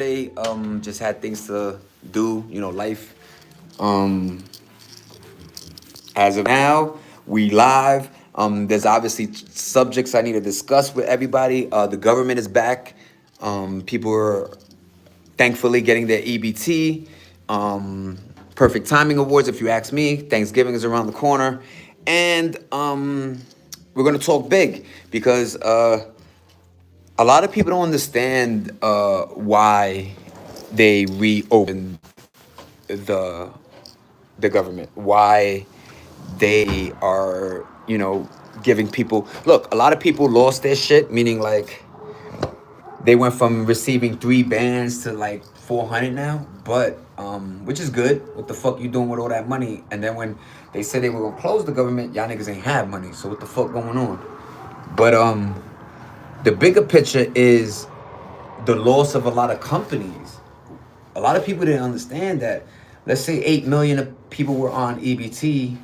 They just had things to do, life. Um as of now, we live. There's obviously subjects I need to discuss with everybody. The government is back. People are thankfully getting their EBT. Perfect timing awards, if you ask me. Thanksgiving is around the corner, and we're gonna talk big because a lot of people don't understand why they reopened the the government, why they are giving people. Look, a lot of people lost their shit, meaning like they went from receiving 3 bands to like 400 now, but which is good. What the fuck you doing with all that money? And then when they said they were gonna close the government, y'all niggas ain't have money, so what the fuck going on? But the bigger picture is the loss of a lot of companies. A lot of people didn't understand that. Let's say 8 million of people were on EBT.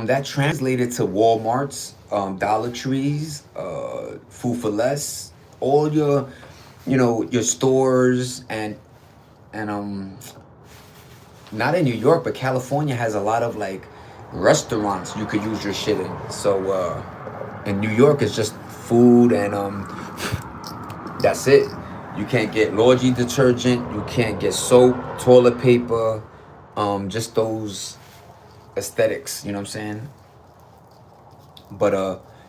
That translated to Walmarts, Dollar Trees, Food for Less, all your stores, and not in New York, but California has a lot of like restaurants you could use your shit in. So in New York, it's just food and that's it. You can't get laundry detergent. You can't get soap, toilet paper, just those aesthetics. You know what I'm saying? But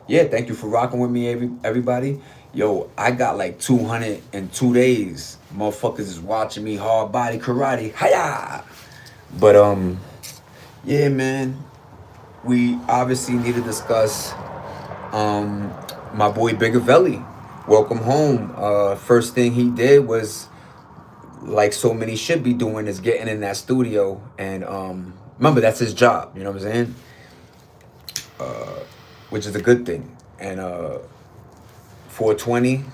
yeah, thank you for rocking with me, everybody. Yo, I got like 202 days. Motherfuckers is watching me hard body karate. Hiya! But yeah, man. We obviously need to discuss my boy Bigavelli. Welcome home. First thing he did was, like so many should be doing, is getting in that studio and remember, that's his job, you know what I'm saying? Which is a good thing. And 420,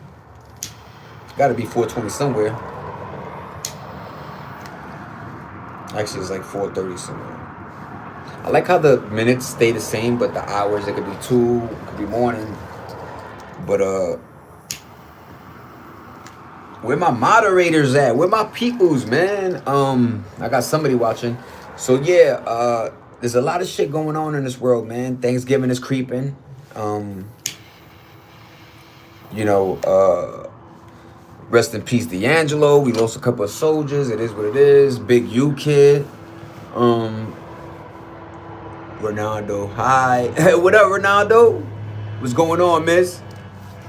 gotta be 420 somewhere. Actually, it's like 4:30 somewhere. I like how the minutes stay the same, but the hours, it could be 2, it could be morning. But where my moderators at? Where my peoples, man? I got somebody watching. So yeah, there's a lot of shit going on in this world, man. Thanksgiving is creeping. Um, you know, rest in peace, D'Angelo. We lost a couple of soldiers. It is what it is. Big U kid. Um, Ronaldo. Hi. What up, Ronaldo? What's going on, miss?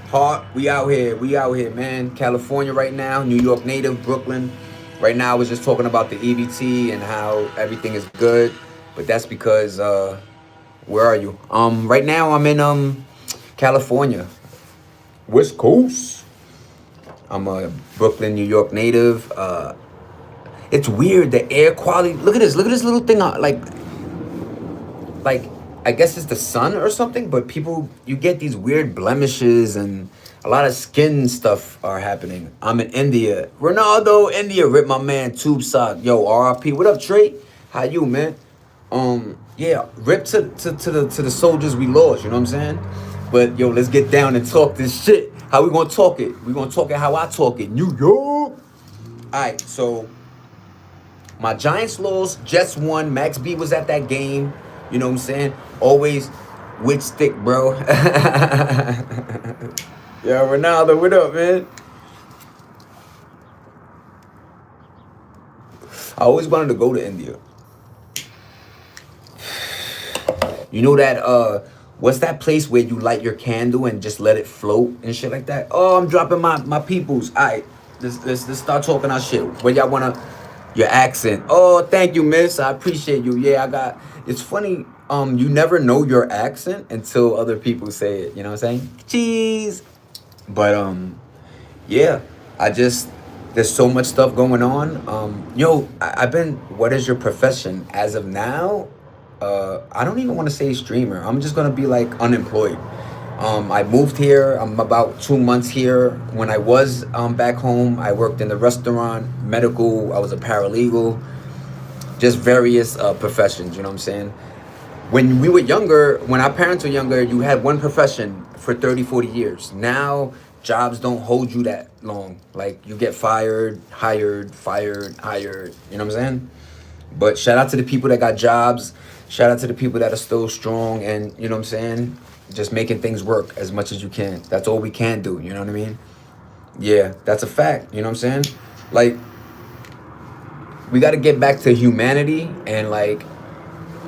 Heart, we out here. We out here, man. California right now. New York native, Brooklyn. Right now, I was just talking about the EBT and how everything is good. But that's because, where are you? Right now, I'm in California. West Coast. I'm a Brooklyn, New York native. It's weird, the air quality. Look at this. Look at this little thing. Like I guess it's the sun or something. But people, you get these weird blemishes and a lot of skin stuff are happening. I'm in India. Ronaldo, India. Rip my man Tube Sock. Yo, RIP. What up, Trey? How you, man? Yeah. Rip to the soldiers we lost. You know what I'm saying? But yo, let's get down and talk this shit. How we gonna talk it? We gonna talk it how I talk it. New York. All right. So my Giants lost. Jets won. Max B was at that game. You know what I'm saying? Always with stick, bro. Yo, Ronaldo, what up, man? I always wanted to go to India. You know that what's that place where you light your candle and just let it float and shit like that? Oh, I'm dropping my peoples. Alright, let's start talking our shit. Where y'all wanna your accent? Oh, thank you, miss. I appreciate you. Yeah, I got it's funny, you never know your accent until other people say it, you know what I'm saying? Cheese. But yeah, I just there's so much stuff going on. Yo, I've been. What is your profession as of now? I don't even want to say streamer. I'm just gonna be like unemployed. I moved here. I'm about 2 months here. When I was back home, I worked in the restaurant, medical. I was a paralegal. Just various professions. You know what I'm saying? When we were younger, when our parents were younger, you had one profession for 30, 40 years. Now jobs don't hold you that long. Like you get fired, hired, fired, hired. You know what I'm saying? But shout out to the people that got jobs. Shout out to the people that are still strong and you know what I'm saying? Just making things work as much as you can. That's all we can do. You know what I mean? Yeah, that's a fact. You know what I'm saying? Like we got to get back to humanity and like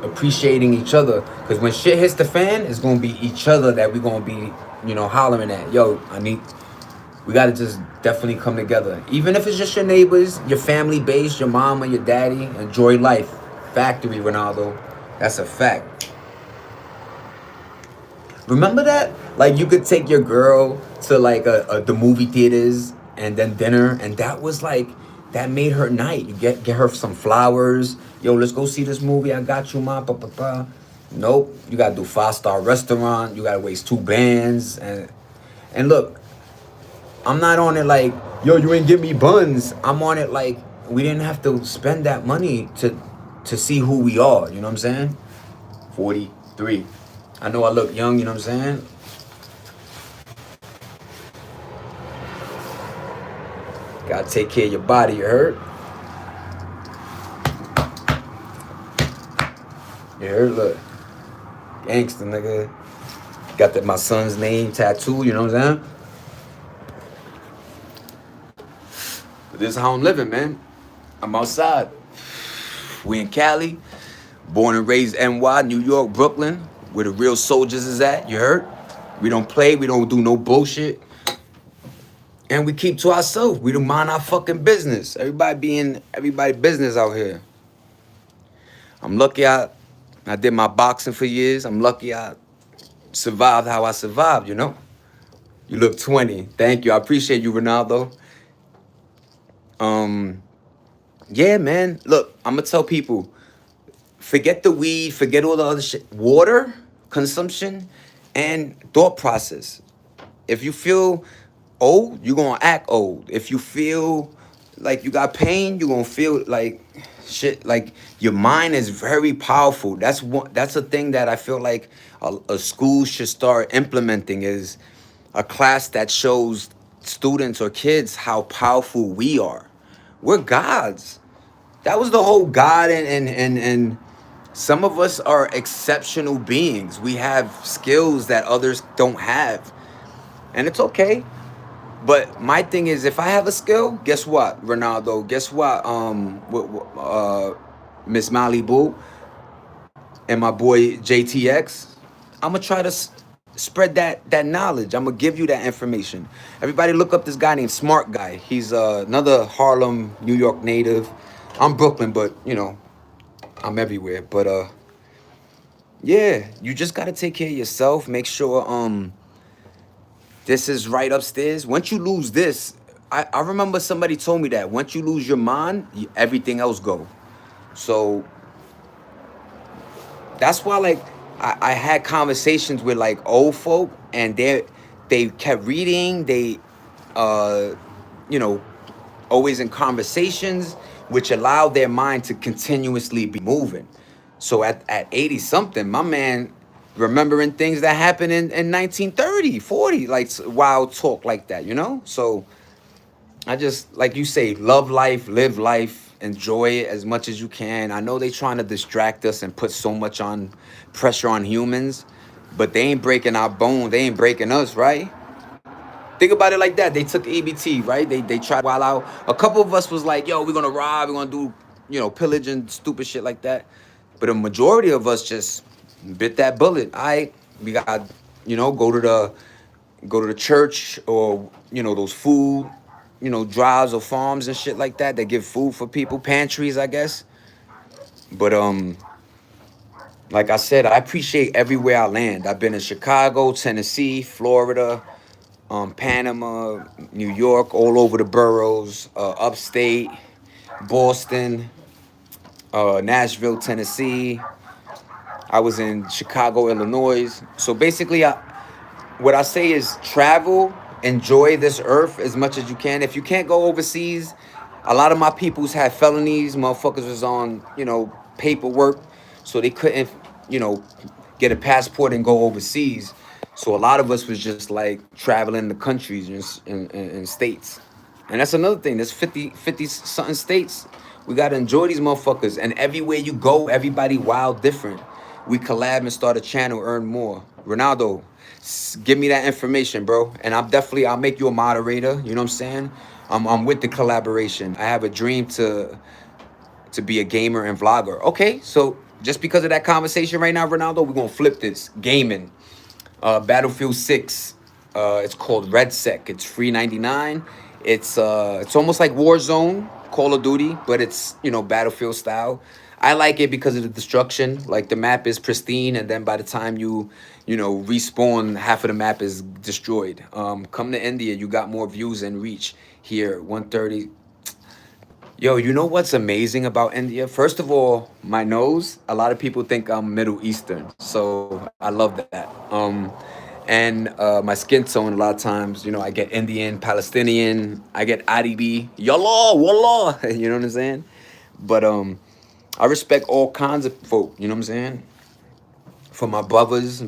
appreciating each other. Because when shit hits the fan, it's gonna be each other that we gonna be, you know, hollering at. Yo, I need. We gotta just definitely come together. Even if it's just your neighbors, your family base, your mama, your daddy. Enjoy life. Factory, Ronaldo. That's a fact. Remember that? Like you could take your girl to like the movie theaters and then dinner, and that was like that made her night. You get her some flowers. Yo, let's go see this movie. I got you, ma. Pa pa pa. Nope. You gotta do 5-star restaurant. You gotta waste 2 bands and look, I'm not on it like yo, you ain't give me buns. I'm on it like we didn't have to spend that money to see who we are. You know what I'm saying? 43. I know I look young, you know what I'm saying? Gotta take care of your body, you heard? You heard? Look. Gangster, nigga. Got my son's name tattoo, you know what I'm saying? But this is how I'm living, man. I'm outside. We in Cali. Born and raised NY, New York, Brooklyn, where the real soldiers is at, you heard? We don't play, we don't do no bullshit. And we keep to ourselves. We don't mind our fucking business. Everybody business out here. I'm lucky I did my boxing for years. I'm lucky I survived how I survived, you know? You look 20. Thank you. I appreciate you, Ronaldo. Yeah, man. Look, I'm gonna tell people, forget the weed, forget all the other shit. Water consumption and thought process. If you feel old, you're gonna act old. If you feel like you got pain, you're gonna feel like shit. Like your mind is very powerful. That's a thing that I feel like a school should start implementing is a class that shows students or kids how powerful we are. We're gods. That was the whole God and some of us are exceptional beings. We have skills that others don't have. And it's okay. But my thing is, if I have a skill, guess what, Ronaldo? Guess what, Miss Malibu and my boy JTX? I'm gonna try to spread that knowledge. I'm gonna give you that information. Everybody, look up this guy named Smart Guy. He's another Harlem, New York native. I'm Brooklyn, but you know, I'm everywhere. But yeah, you just gotta take care of yourself. Make sure this is right upstairs. Once you lose this, I remember somebody told me that once you lose your mind, everything else go. So that's why like I had conversations with like old folk and they kept reading, they uh you know, always in conversations, which allowed their mind to continuously be moving. So at 80 something, my man remembering things that happened in 1930, 40, like wild talk like that, you know? So I just, like you say, love life, live life, enjoy it as much as you can. I know they trying to distract us and put so much on pressure on humans, but they ain't breaking our bone. They ain't breaking us, right? Think about it like that. They took EBT, right? They tried while out. A couple of us was like, yo, we're gonna rob, we're gonna do, you know, pillage and stupid shit like that. But a majority of us just bit that bullet. We got, you know, go to the church or, you know, those food, you know, drives or farms and shit like that. They give food for people, pantries, I guess. But like I said, I appreciate everywhere I land. I've been in Chicago, Tennessee, Florida, Panama, New York, all over the boroughs, upstate, Boston, Nashville, Tennessee. I was in Chicago, Illinois. So basically, what I say is travel, enjoy this earth as much as you can. If you can't go overseas, a lot of my peoples had felonies. Motherfuckers was on, you know, paperwork, so they couldn't, you know, get a passport and go overseas. So a lot of us was just like traveling the countries and states. And that's another thing. There's 50 something states. We got to enjoy these motherfuckers. And everywhere you go, everybody wild different. We collab and start a channel, earn more. Ronaldo, give me that information, bro. And I'll make you a moderator. You know what I'm saying? I'm with the collaboration. I have a dream to be a gamer and vlogger. Okay, so just because of that conversation right now, Ronaldo, we're gonna flip this. Gaming. Battlefield 6. It's called Red Sec. It's free 99. It's almost like Warzone, Call of Duty, but it's, Battlefield style. I like it because of the destruction. Like the map is pristine, and then by the time you respawn, half of the map is destroyed. Come to India, you got more views and reach. Here, 130. Yo, you know what's amazing about India? First of all, my nose. A lot of people think I'm Middle Eastern, so I love that. And my skin tone. A lot of times, I get Indian, Palestinian. I get IDB, Yallah, Wallah. You know what I'm saying? But I respect all kinds of folk. You know what I'm saying? For my brothers,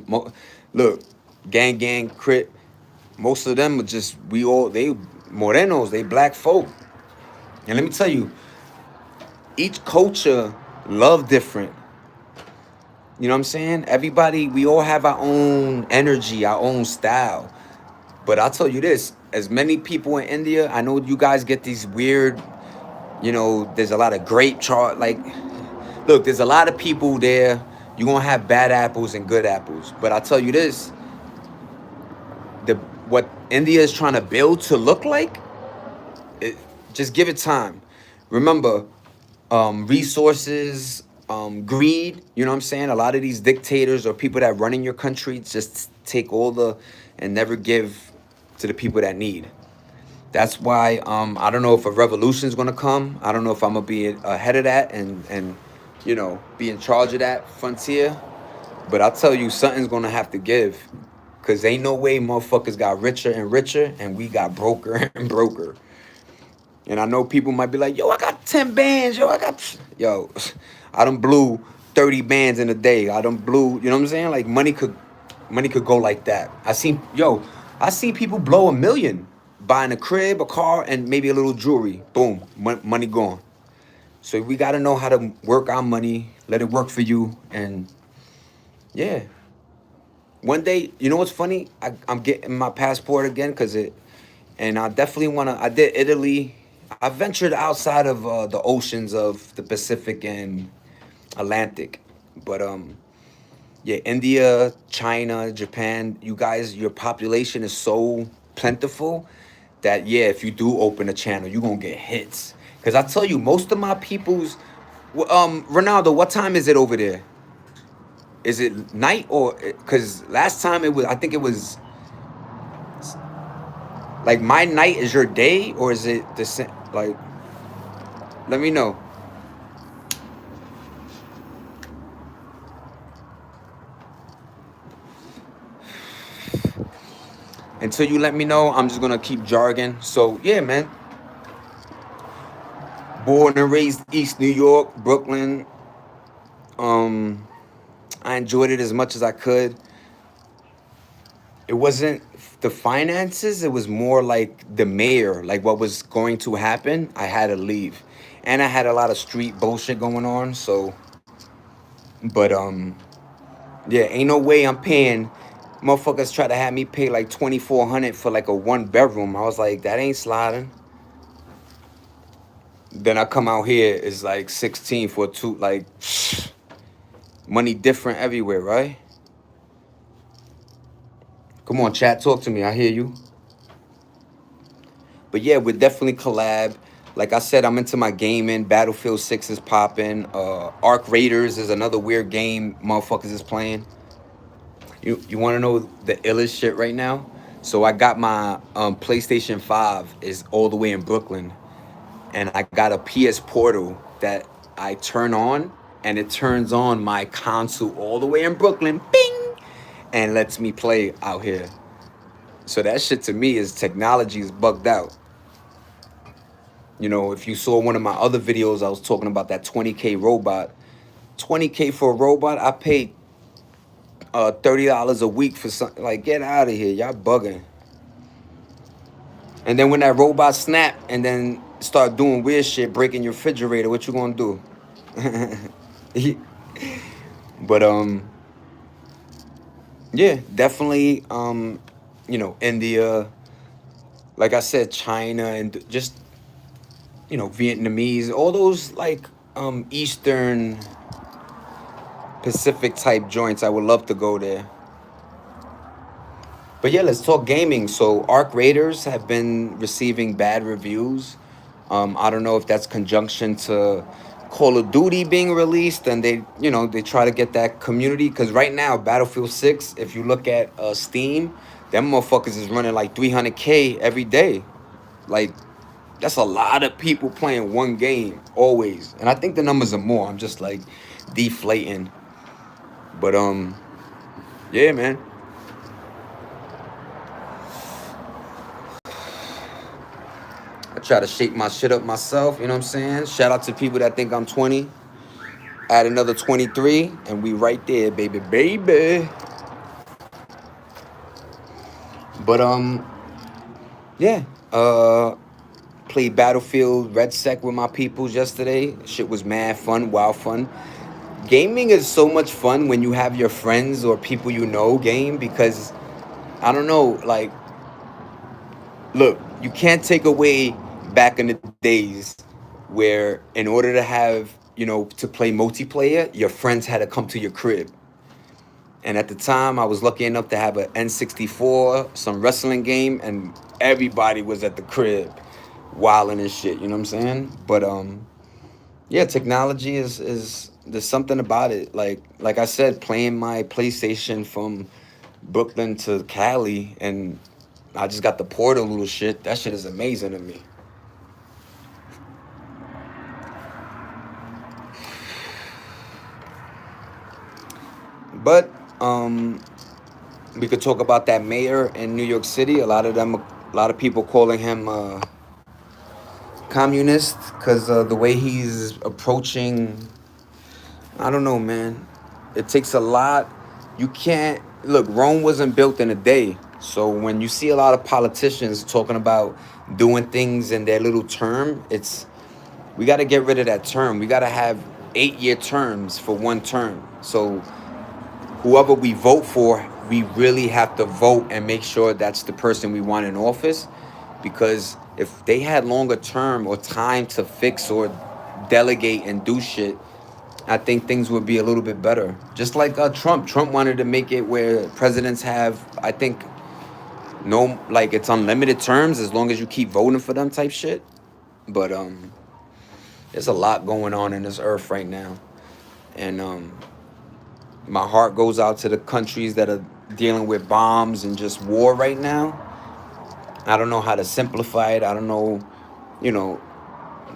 look, gang, crit. Most of them are just they morenos. They black folk. And let me tell you, each culture love different. You know what I'm saying? Everybody, we all have our own energy, our own style. But I'll tell you this, as many people in India, I know you guys get these weird, there's a lot of grape chart. Like, look, there's a lot of people there. You're going to have bad apples and good apples. But I'll tell you this, what India is trying to build to look like, it, just give it time. Remember, resources, greed. You know what I'm saying? A lot of these dictators or people that run in your country just take all and never give to the people that need. That's why I don't know if a revolution is gonna come. I don't know if I'm gonna be ahead of that and be in charge of that frontier. But I'll tell you, something's gonna have to give, cause ain't no way motherfuckers got richer and richer and we got broker and broker. And I know people might be like, yo, I got 10 bands. Yo, I done blew 30 bands in a day. I done blew, you know what I'm saying? Like money could go like that. I seen people blow 1 million buying a crib, a car, and maybe a little jewelry. Boom, money gone. So we got to know how to work our money, let it work for you. And yeah, one day, you know what's funny? I'm getting my passport again and I definitely I did Italy. I ventured outside of the oceans of the Pacific and Atlantic. But yeah, India, China, Japan, you guys, your population is so plentiful that, yeah, if you do open a channel, you're going to get hits. Because I tell you, most of my people's, Ronaldo, what time is it over there? Is it night or, because last time I think it was, like my night is your day, or is it the same? Like, let me know. Until you let me know, I'm just gonna keep jargon. So yeah, man. Born and raised East New York, Brooklyn. I enjoyed it as much as I could. It wasn't the finances, it was more like the mayor, like what was going to happen. I had to leave. And I had a lot of street bullshit going on, so but yeah, ain't no way I'm paying. Motherfuckers try to have me pay like 2,400 for like a 1 bedroom. I was like, that ain't sliding. Then I come out here, it's like 16 for a two, like money different everywhere, right? Come on, chat, talk to me. I hear you. But yeah, we're definitely collab. Like I said, I'm into my gaming. Battlefield 6 is popping. Arc Raiders is another weird game motherfuckers is playing. You want to know the illest shit right now? So I got my PlayStation 5 is all the way in Brooklyn. And I got a PS Portal that I turn on, and it turns on my console all the way in Brooklyn, bing, and lets me play out here. So that shit to me is technology is bugged out. If you saw one of my other videos, I was talking about that 20K robot. 20K for a robot, I paid $30 a week for something. Like, get out of here, y'all bugging. And then when that robot snap and then start doing weird shit, breaking your refrigerator, what you gonna do? But yeah, definitely India, like I said, China, and just Vietnamese, all those like Eastern Pacific type joints. I would love to go there. But yeah, let's talk gaming. So Arc Raiders have been receiving bad reviews. I don't know if that's conjunction to Call of Duty being released, and they try to get that community. Because right now, Battlefield 6, if you look at Steam, them motherfuckers is running like 300K every day. Like, that's a lot of people playing one game always. And I think the numbers are more. I'm just like deflating. But yeah, man. I try to shake my shit up myself, you know what I'm saying? Shout out to people that think I'm 20. Add another 23, and we right there, baby, baby. But yeah. Played Battlefield Red Sec with my peoples yesterday. Shit was mad fun, wild fun. Gaming is so much fun when you have your friends or people you know game, because I don't know, like, look, you can't take away back in the days where in order to have, to play multiplayer, your friends had to come to your crib. And at the time, I was lucky enough to have an N64, some wrestling game, and everybody was at the crib wilding and shit, you know what I'm saying? But yeah, technology is there's something about it. Like I said, playing my PlayStation from Brooklyn to Cali, and I just got the portal little shit. That shit is amazing to me. But we could talk about that mayor in New York City. A lot of people calling him communist because the way he's approaching. I don't know, man. It takes a lot. You can't look. Rome wasn't built in a day. So when you see a lot of politicians talking about doing things in their little term, we got to get rid of that term. We got to have 8-year terms for one term. So whoever we vote for, we really have to vote and make sure that's the person we want in office. Because if they had longer term or time to fix or delegate and do shit, I think things would be a little bit better. Just like Trump. Trump wanted to make it where presidents have, I think, no, like it's unlimited terms as long as you keep voting for them type shit. But there's a lot going on in this earth right now. And my heart goes out to the countries that are dealing with bombs and just war right now. I don't know how to simplify it. I don't know, you know,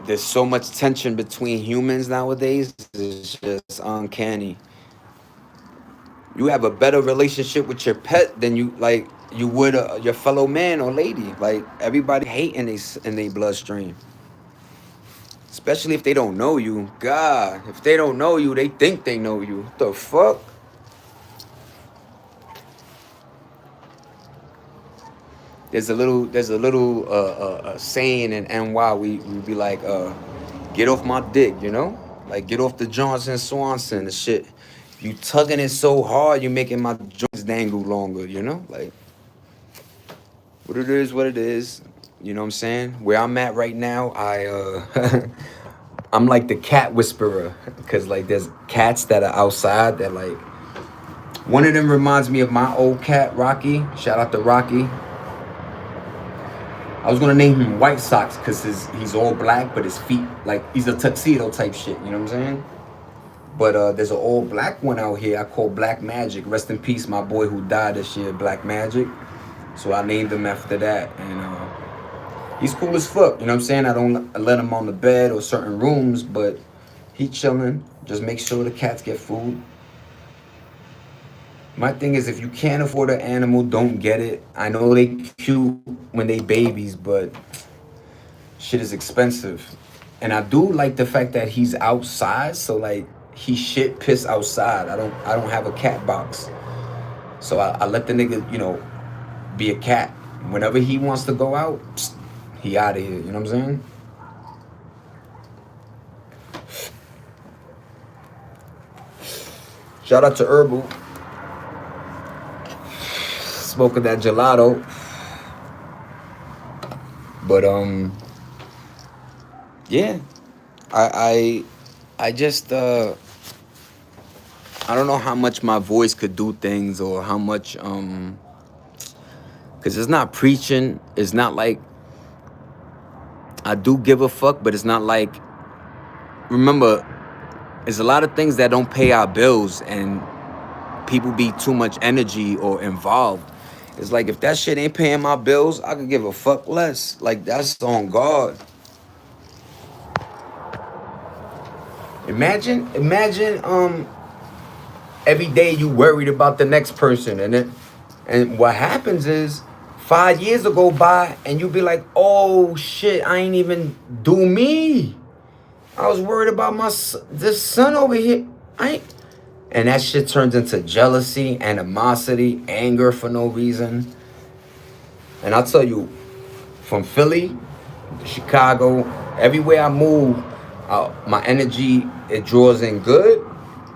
there's so much tension between humans nowadays. It's just uncanny. You have a better relationship with your pet than you would your fellow man or lady. Like everybody hate in they bloodstream, especially if they don't know you. God, if they don't know you, they think they know you. What the fuck? There's a little saying in NY. We be like, get off my dick, you know? Like get off the Johnson Swanson and shit. You tugging it so hard, you making my joints dangle longer, you know? Like what it is, what it is. You know what I'm saying? Where I'm at right now, I'm like the cat whisperer. Cause like there's cats that are outside that like one of them reminds me of my old cat, Rocky. Shout out to Rocky. I was gonna name him White Sox because he's all black, but his feet like he's a tuxedo type shit. You know what I'm saying? But there's an all black one out here I call Black Magic. Rest in peace, my boy who died this year, Black Magic. So I named him after that, and he's cool as fuck. You know what I'm saying? I don't let him on the bed or certain rooms, but he chilling. Just make sure the cats get food. My thing is, if you can't afford an animal, don't get it. I know they cute when they babies, but shit is expensive. And I do like the fact that he's outside, so like he shit piss outside. I don't have a cat box. So I let the nigga, be a cat. Whenever he wants to go out, he out of here. You know what I'm saying? Shout out to Herbal, smoking that gelato. But yeah, I just I don't know how much my voice could do things, or how much because it's not preaching. It's not like I do give a fuck, but it's not like, remember, there's a lot of things that don't pay our bills, and people be too much energy or involved. It's like, if that shit ain't paying my bills, I could give a fuck less. Like, that's on God. Imagine every day you worried about the next person, and what happens is 5 years will go by and you'll be like, oh shit, I ain't even do me. I was worried about this son over here. And that shit turns into jealousy, animosity, anger for no reason. And I'll tell you, from Philly, Chicago, everywhere I move, my energy, it draws in good,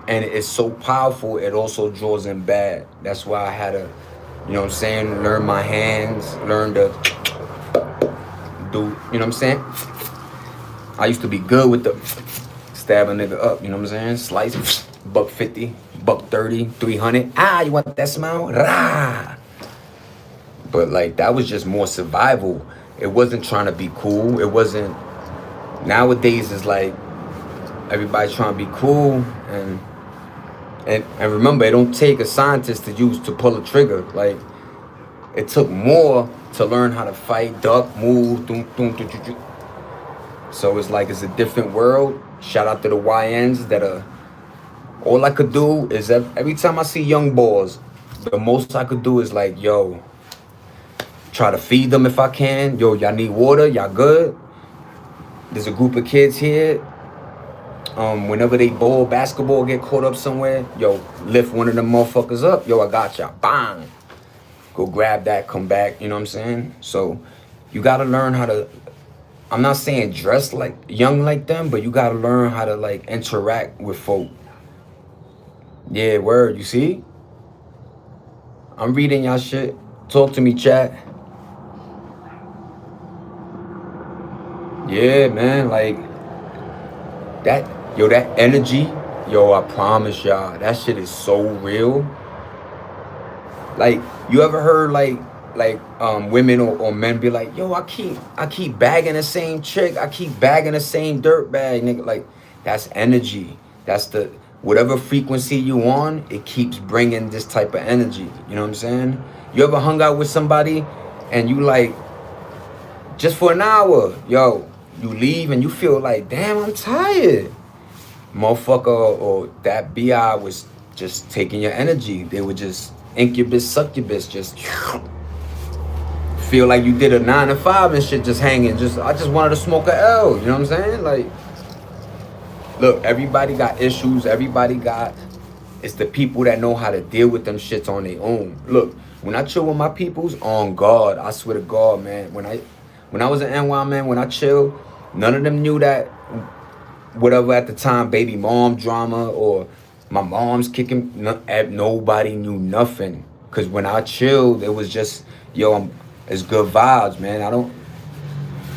and it's so powerful, it also draws in bad. That's why I had to, you know what I'm saying, learn my hands, learn to do, you know what I'm saying? I used to be good with the stab a nigga up, you know what I'm saying? Slice, $1.50, $1.30, 300. Ah, you want that smile? Rah! But like, that was just more survival. It wasn't trying to be cool. It wasn't. Nowadays, it's like everybody's trying to be cool, and remember, it don't take a scientist to pull a trigger. Like, it took more to learn how to fight, duck, move, So it's like, it's a different world. Shout out to the YNs that are. All I could do is every time I see young boys, the most I could do is like, yo, try to feed them if I can. Yo, y'all need water? Y'all good? There's a group of kids here. Whenever they bowl basketball, get caught up somewhere, yo, lift one of them motherfuckers up. Yo, I got y'all. Bang. Go grab that, come back. You know what I'm saying? So you got to learn how to, I'm not saying dress like young like them, but you got to learn how to like interact with folk. Yeah, word. You see? I'm reading y'all shit. Talk to me, chat. Yeah, man. Like, that energy, yo, I promise y'all, that shit is so real. Like, you ever heard like women or men be like, yo, I keep bagging the same chick, I keep bagging the same dirt bag, nigga. Like, that's energy. That's the whatever frequency you on, it keeps bringing this type of energy. You know what I'm saying? You ever hung out with somebody and you like, just for an hour, yo, you leave and you feel like, damn, I'm tired. Motherfucker or that BI was just taking your energy. They were just incubus, succubus, just feel like you did a 9 to 5 and shit, just hanging. I just wanted to smoke a L. You know what I'm saying? Like, look, everybody got issues. It's the people that know how to deal with them shits on their own. Look, when I chill with my peoples, on God, I swear to God, man. When I was in NY, man, when I chill, none of them knew that. Whatever at the time, baby mom drama or my mom's kicking, nobody knew nothing. Cause when I chilled, it was just, yo, it's good vibes, man. I don't,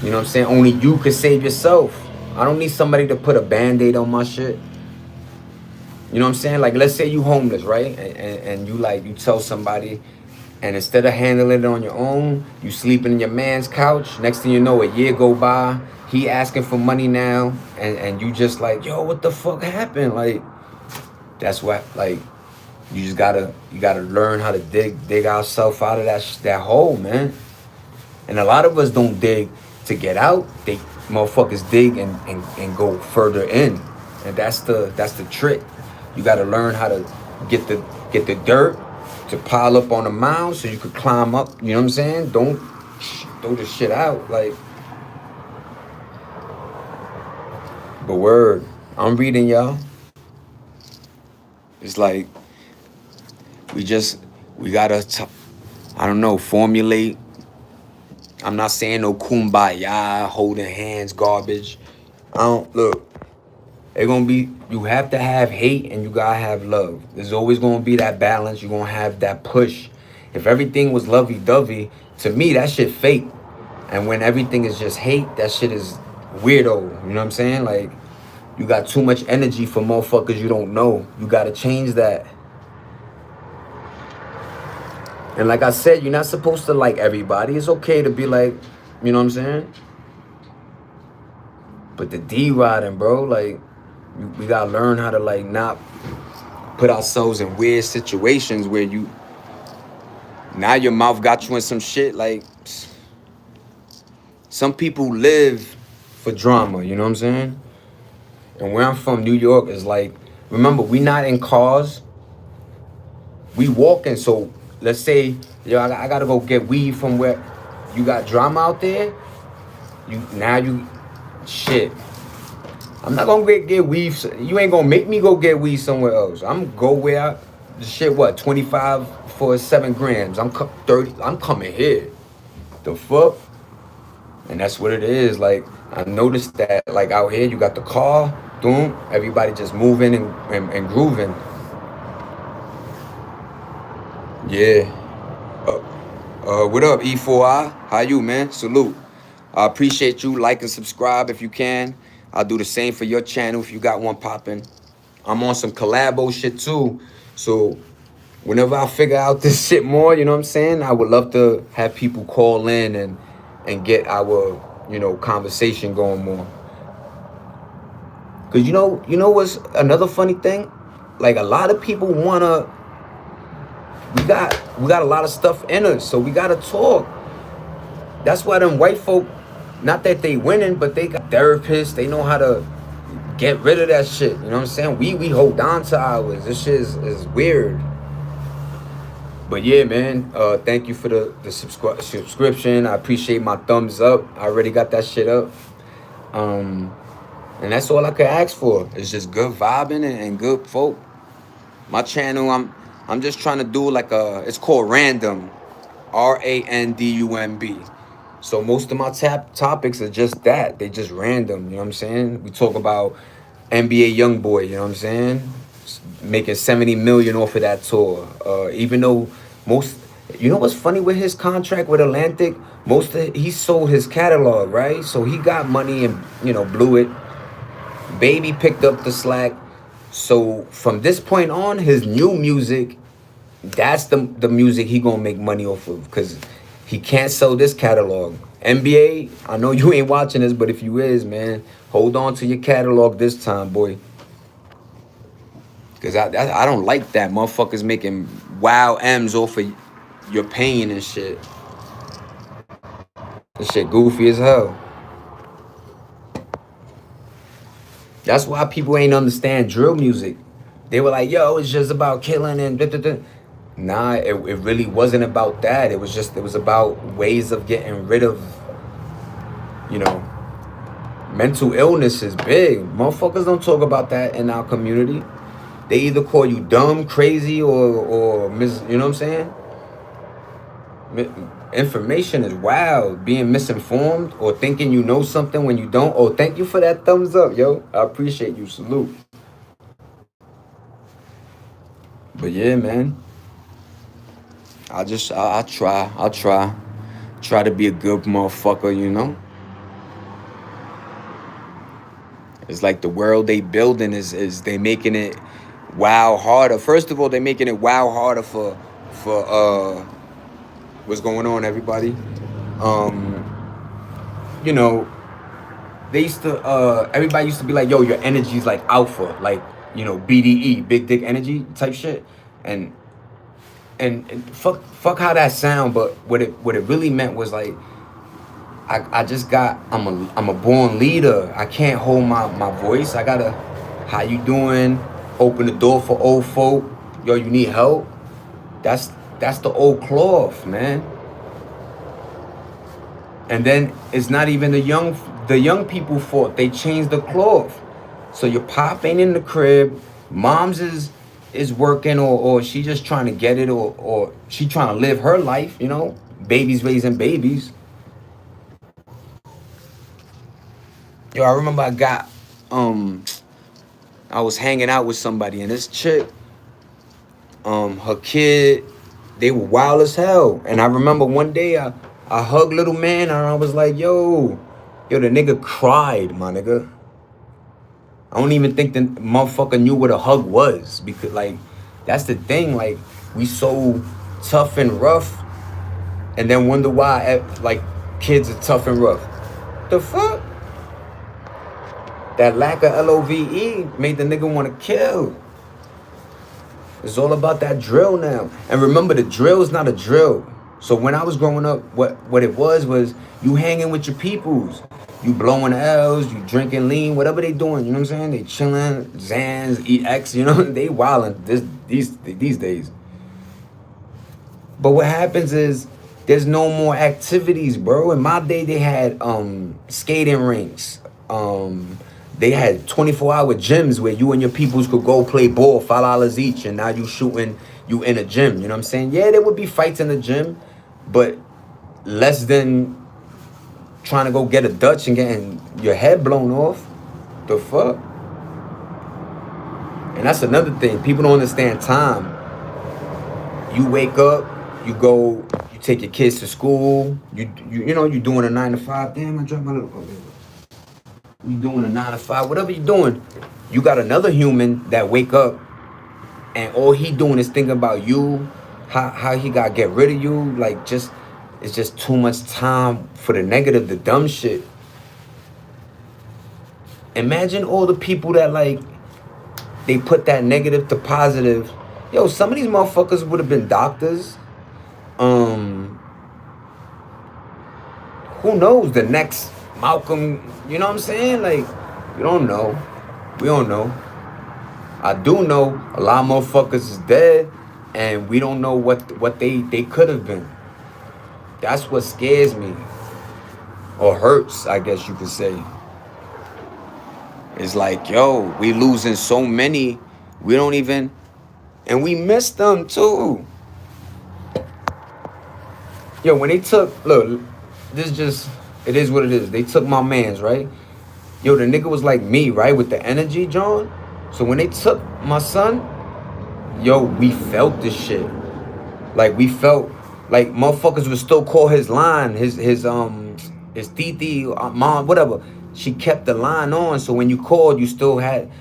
you know what I'm saying? Only you could save yourself. I don't need somebody to put a band-aid on my shit. You know what I'm saying? Like, let's say you homeless, right? And you tell somebody, and instead of handling it on your own, you sleeping in your man's couch. Next thing you know, a year go by, he asking for money now, and you just like, yo, what the fuck happened? Like, that's what, like, you gotta learn how to dig ourselves out of that hole, man. And a lot of us don't dig to get out. They motherfuckers dig and go further in, and that's the trick. You gotta learn how to get the dirt to pile up on the mound so you could climb up. You know what I'm saying? Don't throw the shit out. Like, but word, I'm reading y'all. It's like we just We gotta, I don't know, formulate. I'm not saying no kumbaya, holding hands, garbage. I don't look. It's gonna be, you have to have hate and you gotta have love. There's always gonna be that balance. You're gonna have that push. If everything was lovey-dovey, to me that shit fake. And when everything is just hate, that shit is weirdo. You know what I'm saying? Like, you got too much energy for motherfuckers you don't know. You gotta change that. And like I said, you're not supposed to like everybody. It's okay to be like, you know what I'm saying? But the D-riding, bro, like, we gotta learn how to like not put ourselves in weird situations where you, now your mouth got you in some shit. Like, some people live for drama, you know what I'm saying? And where I'm from, New York, is like, remember, we not in cars. We walking. So let's say, yo, I gotta go get weed from where you got drama out there. Shit. I'm not gonna get weed. You ain't gonna make me go get weed somewhere else. I'm gonna go where shit, what, 25 for 7 grams. I'm 30. I'm coming here. The fuck? And that's what it is. Like, I noticed that, like, out here, you got the car, boom, everybody just moving and grooving. Yeah. What up, E4I? How you, man? Salute. I appreciate you. Like and subscribe if you can. I'll do the same for your channel if you got one popping. I'm on some collabo shit too. So whenever I figure out this shit more, you know what I'm saying? I would love to have people call in and get our, you know, conversation going more. Cause you know what's another funny thing? Like, a lot of people wanna, we got a lot of stuff in us, so we gotta talk. That's why them white folk, not that they winning, but they got therapists. They know how to get rid of that shit. You know what I'm saying? We hold on to ours. This shit is weird. But yeah, man, thank you for the subscription. I appreciate my thumbs up. I already got that shit up. And that's all I could ask for. It's just good vibing and good folk. My channel, I'm just trying to do like it's called Randumb, Randumb. So most of my topics are just that. They just random, you know what I'm saying? We talk about NBA YoungBoy, you know what I'm saying? Making 70 million off of that tour. Even though you know what's funny with his contract with Atlantic? He sold his catalog, right? So he got money and, you know, blew it. Baby picked up the slack. So from this point on, his new music, that's the music he gonna make money off of, because he can't sell this catalog. NBA, I know you ain't watching this, but if you is, man, hold on to your catalog this time, boy. Because I don't like that. Motherfuckers making wow M's off of your pain and shit. This shit goofy as hell. That's why people ain't understand drill music. They were like, yo, it's just about killing and da-da-da. Nah, it really wasn't about that. It was about ways of getting rid of, you know, mental illness is big. Motherfuckers don't talk about that in our community. They either call you dumb, crazy, or you know what I'm saying? Information is wild. Being misinformed or thinking you know something when you don't. Oh, thank you for that thumbs up, yo. I appreciate you. Salute. But yeah, man. I'll try to be a good motherfucker, you know? It's like the world they building is they making it wow harder. First of all, they making it wow harder for what's going on, everybody? You know, they used to everybody used to be like, yo, your energy's like alpha, like, you know, BDE, big dick energy type shit. And fuck how that sound, but what it really meant was like, I'm a born leader. I can't hold my voice. I gotta, how you doing? Open the door for old folk. Yo, you need help? That's the old cloth, man. And then it's not even the young people fault. They changed the cloth. So your pop ain't in the crib. Moms is is working, or she just trying to get it, or she trying to live her life, you know, babies raising babies. Yo, I remember I was hanging out with somebody, and this chick, her kid, they were wild as hell. And I remember one day I hugged little man, and I was like, yo, the nigga cried, my nigga. I don't even think the motherfucker knew what a hug was, because like that's the thing, like we so tough and rough, and then wonder why like kids are tough and rough. The fuck? That lack of LOVE made the nigga want to kill. It's all about that drill now. And remember, the drill is not a drill. So when I was growing up, what it was you hanging with your peoples. You blowing L's, you drinking lean, whatever they doing, you know what I'm saying? They chilling, Zans, EX, you know, they wilding these days. But what happens is there's no more activities, bro. In my day, they had skating rinks. They had 24-hour gyms where you and your peoples could go play ball, $5 each, and now you in a gym. You know what I'm saying? Yeah, there would be fights in the gym, but less than trying to go get a Dutch and getting your head blown off. The fuck? And that's another thing. People don't understand time. You wake up, you go, you take your kids to school. You know you doing a 9 to 5. Damn, I dropped my little. You doing a 9 to 5, whatever you doing. You got another human that wake up, and all he doing is thinking about you, how he gotta get rid of you. Like it's just too much time for the negative, the dumb shit. Imagine all the people that like they put that negative to positive. Yo, some of these motherfuckers would have been doctors. Who knows, the next Malcolm, you know what I'm saying? Like, you don't know. We don't know. I do know a lot of motherfuckers is dead, and we don't know what they could have been. That's what scares me, or hurts, I guess you could say. It's like, yo, we losing so many, we don't even, and we miss them too. Yo, when they took, look, it is what it is. They took my mans, right? Yo, the nigga was like me, right? With the energy, John. So when they took my son, yo, we felt this shit. Like, we felt, like, motherfuckers would still call his line, his titi, mom, whatever. She kept the line on, so when you called, you still had,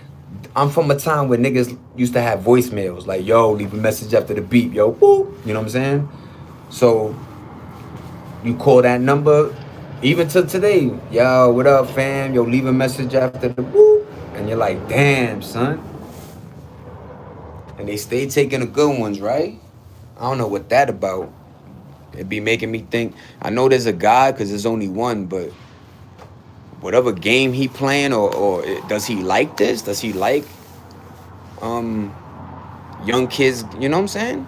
I'm from a time where niggas used to have voicemails. Like, yo, leave a message after the beep, yo, whoop. You know what I'm saying? So you call that number, even to today, yo, what up, fam? Yo, leave a message after the whoop. And you're like, damn, son. And they stay taking the good ones, right? I don't know what that about. It be making me think, I know there's a God because there's only one, but whatever game he playing, or does he like this? Does he like young kids, you know what I'm saying?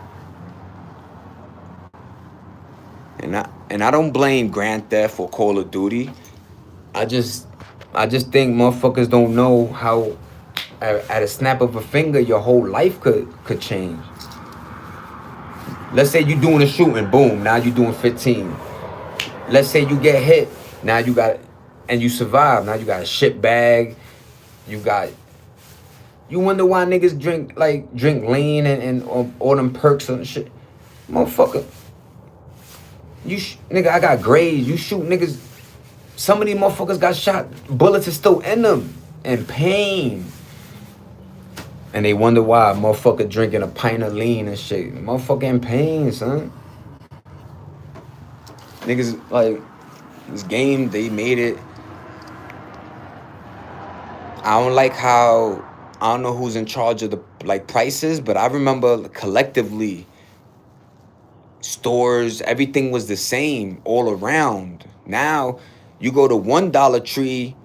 And I don't blame Grand Theft or Call of Duty. I just think motherfuckers don't know how at a snap of a finger your whole life could change. Let's say you doing a shooting, boom, now you doing 15. Let's say you get hit, now you got, and you survive, now you got a shit bag, you wonder why niggas drink lean and all them perks and shit. Motherfucker, nigga, I got grades, you shoot niggas, some of these motherfuckers got shot, bullets are still in them, and pain. And they wonder why a motherfucker drinking a pint of lean and shit. Motherfucker in pain, son. Niggas, like, this game, they made it. I don't like how, I don't know who's in charge of the, like, prices, but I remember collectively, stores, everything was the same all around. Now, you go to $1 Tree,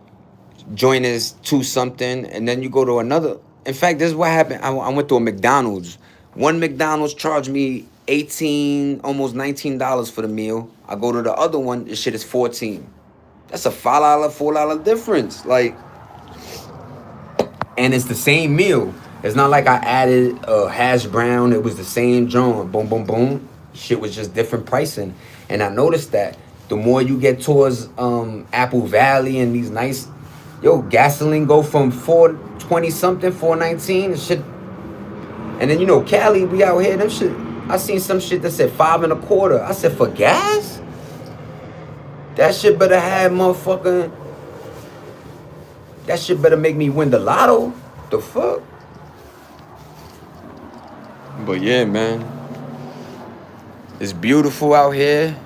joint is 2 something, and then you go to another. In fact, this is what happened. I went to a McDonald's. One McDonald's charged me $18, almost $19 for the meal. I go to the other one, this shit is $14. That's a $5, $4 difference. Like, and it's the same meal. It's not like I added a hash brown. It was the same joint. Boom, boom, boom. Shit was just different pricing. And I noticed that the more you get towards Apple Valley and these nice, yo, gasoline go from 420 something, 419 and shit. And then Cali, we out here, them shit. I seen some shit that said 5.25. I said, for gas? That shit better have motherfucking. That shit better make me win the lotto. The fuck? But yeah, man. It's beautiful out here.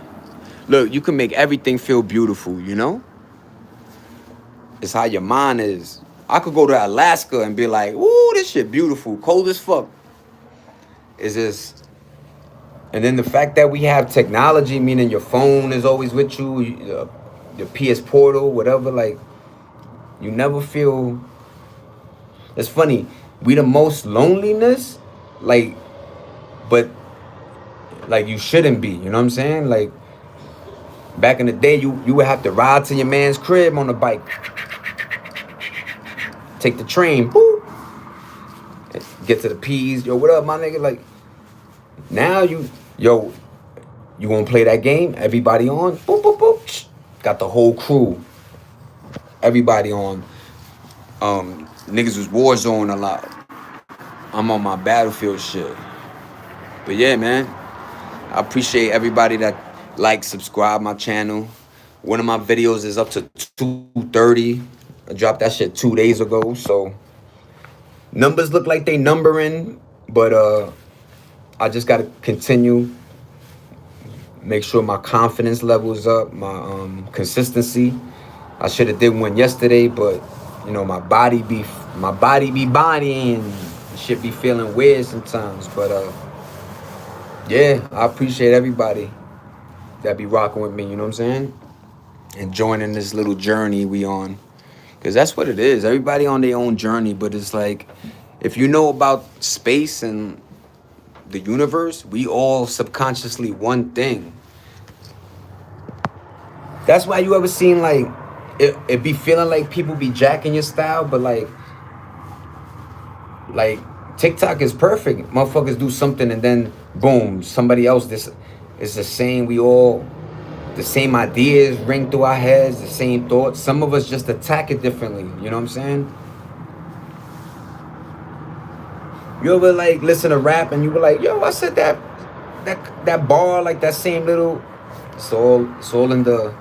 Look, you can make everything feel beautiful, It's how your mind is. I could go to Alaska and be like, ooh, this shit beautiful. Cold as fuck. It's just. And then the fact that we have technology, meaning your phone is always with you, your PS Portal, whatever, like, you never feel. It's funny. We the most loneliness, like, but like you shouldn't be. You know what I'm saying? Like back in the day, you would have to ride to your man's crib on a bike, take the train, boop, get to the P's. Yo, what up, my nigga? Like now you want to play that game? Everybody on? Boop, boop, boop. Got the whole crew. Everybody on. Niggas was Warzone a lot. I'm on my Battlefield shit. But yeah, man. I appreciate everybody that subscribe my channel. One of my videos is up to 230. I dropped that shit 2 days ago. So numbers look like they numbering, but I just gotta continue. Make sure my confidence level is up, my consistency. I should have did one yesterday, but my body be bodying. Shit be feeling weird sometimes, but yeah, I appreciate everybody that be rocking with me, you know what I'm saying? And joining this little journey we on. Because that's what it is. Everybody on their own journey, but it's like, if you know about space and the universe, we all subconsciously one thing. That's why you ever seen, like, it be feeling like people be jacking your style, but like TikTok is perfect. Motherfuckers do something and then boom, somebody else. This is the same. We all, the same ideas ring through our heads, the same thoughts. Some of us just attack it differently. You know what I'm saying? You ever like listen to rap and you were like, yo, I said that bar, like that same little. It's all in the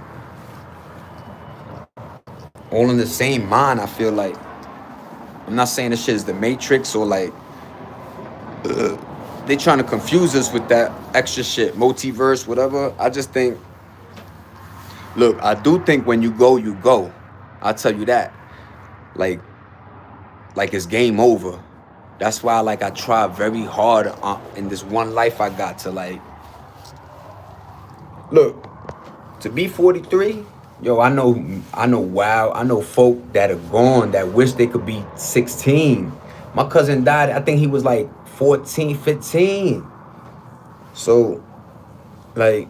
same mind. I feel like. I'm not saying this shit is the Matrix or like they trying to confuse us with that extra shit, multiverse, whatever. I just think, look, I do think when you go, you go. I'll tell you that. Like it's game over. That's why I try very hard in this one life I got to look, to be 43. Yo, I know folk that are gone that wish they could be 16. My cousin died, I think he was like 14, 15. So, like,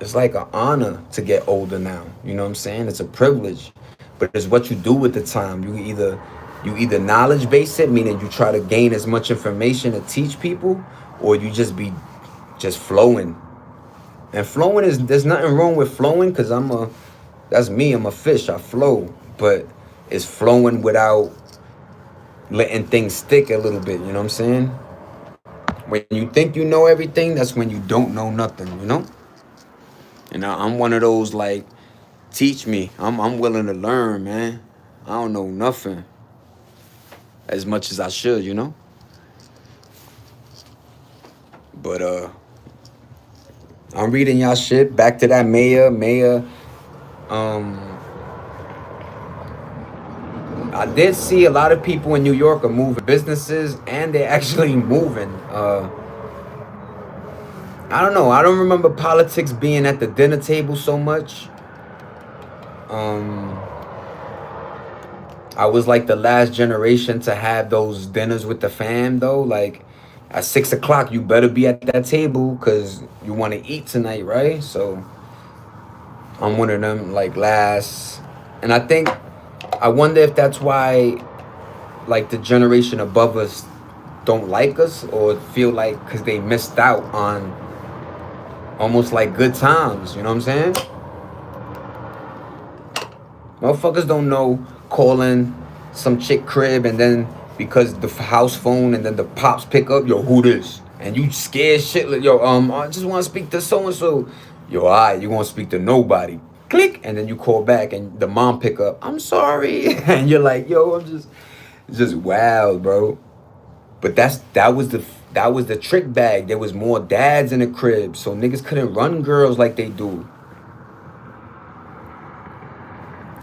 it's like an honor to get older now. You know what I'm saying? It's a privilege. But it's what you do with the time. You either knowledge base it, meaning you try to gain as much information to teach people, or you just be flowing. And flowing there's nothing wrong with flowing, because that's me, I'm a fish, I flow. But it's flowing without letting things stick a little bit, you know what I'm saying? When you think you know everything, that's when you don't know nothing, And I'm one of those, like, teach me. I'm willing to learn, man. I don't know nothing as much as I should, But I'm reading y'all shit. Back to that mayor. I did see a lot of people in New York are moving businesses, and they're actually moving. I don't know. I don't remember politics being at the dinner table so much. I was like the last generation to have those dinners with the fam, though. Like, at 6 o'clock, you better be at that table because you want to eat tonight, right? So I'm one of them, like, last. And I wonder if that's why like the generation above us don't like us or feel like because they missed out on almost like good times. You know what I'm saying? Motherfuckers don't know calling some chick crib and then because the house phone and then the pops pick up, yo, who this? And you scared shitless, yo, I just want to speak to so and so. Yo, alright, you want to speak to nobody. Click, and then you call back and the mom pick up. I'm sorry, and you're like, yo, it's just wild, bro. But that was the trick bag. There was more dads in the crib, so niggas couldn't run girls like they do.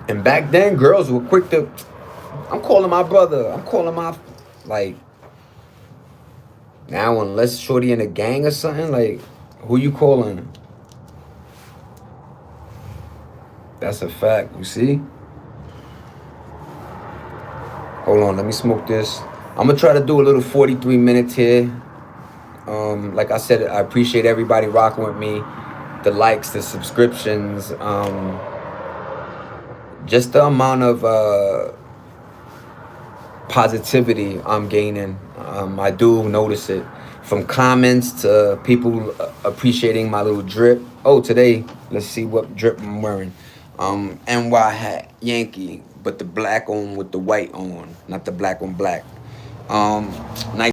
And back then, girls were quick to. I'm calling my brother. I'm calling my like. Now, unless shorty in a gang or something, like, who you calling? That's a fact. You see? Hold on, let me smoke this. I'm gonna try to do a little 43 minutes here. Like I said, I appreciate everybody rocking with me. The likes, the subscriptions, just the amount of positivity I'm gaining. I do notice it from comments to people appreciating my little drip. Oh, today, let's see what drip I'm wearing. NY hat, Yankee, but the black on with the white on, not the black on black. Nice.